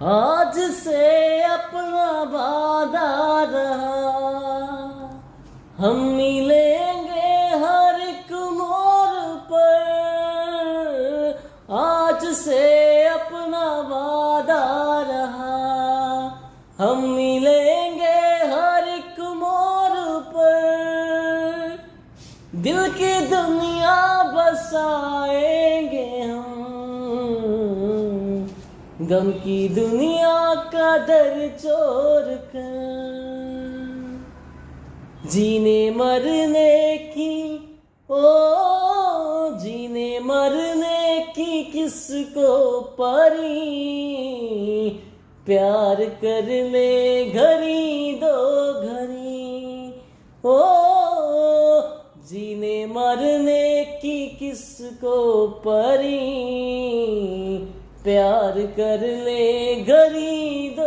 आज से अपना वादा रहा, हम मिलेंगे हर एक मोड़ पर। आज से अपना वादा रहा, हम मिलेंगे हर एक मोड़ पर। दिल की दुनिया बसाएंगे हम, गम की दुनिया का दर छोड़ कर। जीने मरने की जीने मरने की किसको परी, प्यार कर ले घड़ी दो घड़ी। जीने मरने की किसको परी, प्यार कर ले घड़ी दो